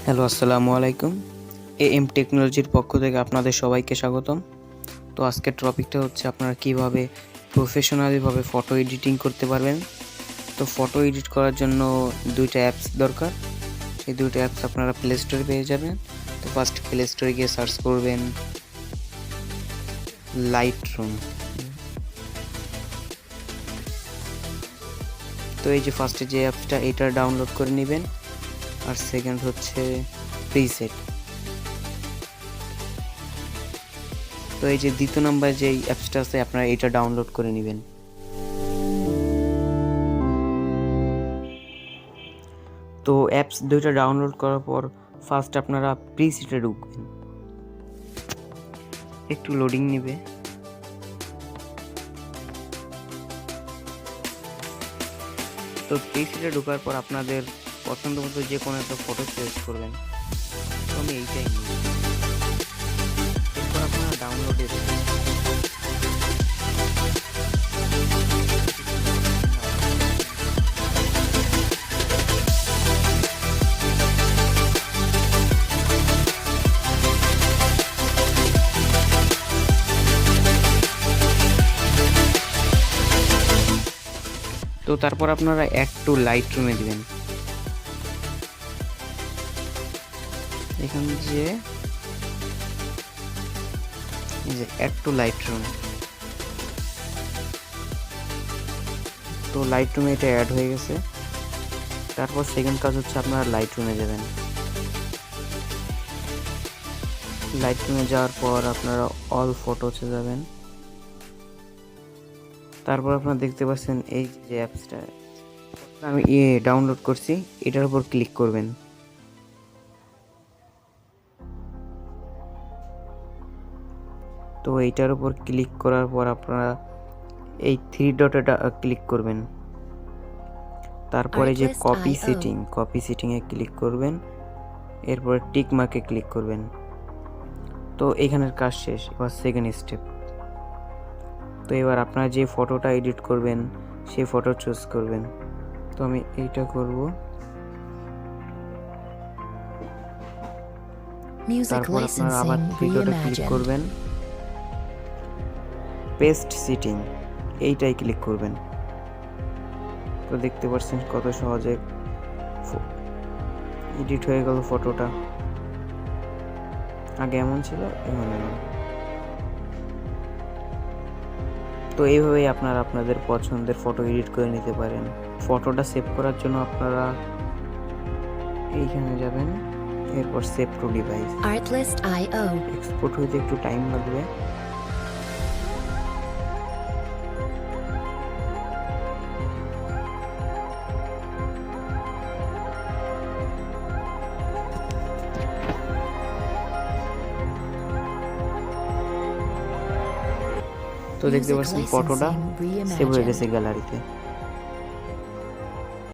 Hello, আসসালামু আলাইকুম। Am টেকনোলজির পক্ষ থেকে আপনাদের সবাইকে স্বাগতম। তো আজকের টপিকটা হচ্ছে আপনারা কিভাবে প্রফেশনালিভাবে ফটো এডিটিং করতে পারবেন। তো ফটো এডিট করার জন্য দুইটা অ্যাপস দরকার। সেই দুইটা অ্যাপস আপনারা প্লে স্টোরে পেয়ে যাবেন। তো ফার্স্ট প্লে স্টোরে গিয়ে সার্চ করবেন লাইটরুম। তো এই যে ফার্স্টে যে অ্যাপসটা, এটা ডাউনলোড করে নেবেন। আর সেকেন্ড হচ্ছে প্রিসেট। তো এই যে দ্বিতীয় নাম্বার যে অ্যাপসটা আছে, আপনারা এটা ডাউনলোড করে নেবেন। তো অ্যাপস দুইটা ডাউনলোড করার পর ফার্স্ট আপনারা প্রিসেটে ঢুকবেন। একটু লোডিং নেবে। তো প্রিসেটে ঢোকার পর আপনাদের পছন্দ মতো যে কোনো একটা ফটো সিলেক্ট করবেন। তো আমি এইটাই নিই। এরপর আপনারা ডাউনলোডে দেবেন। তো তারপর আপনারা একটু লাইটরুমে দিবেন। এখানে যে এই যে একটু লাইটরুম, তো লাইটরুমে এটা অ্যাড হয়ে গেছে। তারপর সেকেন্ড কাজ হচ্ছে আপনারা লাইটরুমে যাবেন। লাইটরুমে যাওয়ার পর আপনারা অল ফটোসে যাবেন। তারপর আপনারা দেখতে পাচ্ছেন এই যে অ্যাপসটা আমি ডাউনলোড করছি, এটার উপর ক্লিক করবেন। তো এইটার উপর ক্লিক করার পর আপনারা এই থ্রি ডটে ক্লিক করবেন। তারপরে যে কপি সেটিংয়ে ক্লিক করবেন। এরপরে টিক মার্কে ক্লিক করবেন। তো এখানের কাজ শেষ। এবার সেকেন্ড স্টেপ। তো এবার আপনারা যে ফটোটা এডিট করবেন সেই ফটো চুজ করবেন। তো আমি এইটা করব। তারপর আপনারা আবার থ্রি ডটে ক্লিক করবেন, পেস্ট সিটিং এইটাই ক্লিক করবেন। তো দেখতে পাচ্ছেন কত সহজে এডিট হয়ে গেল ফটোটা। আগে এমন ছিল, এখন এমন। তো এইভাবেই আপনারা আপনাদের পছন্দের ফটো এডিট করে নিতে পারেন। ফটোটা সেভ করার জন্য আপনারা এইখানে যাবেন, এরপর সেভ টু ডিভাইস। এক্সপোর্ট হইতে একটু টাইম লাগবে। তো দেখতে পাচ্ছেন ফটোটা সেভ হয়ে গেছে গ্যালারিতে।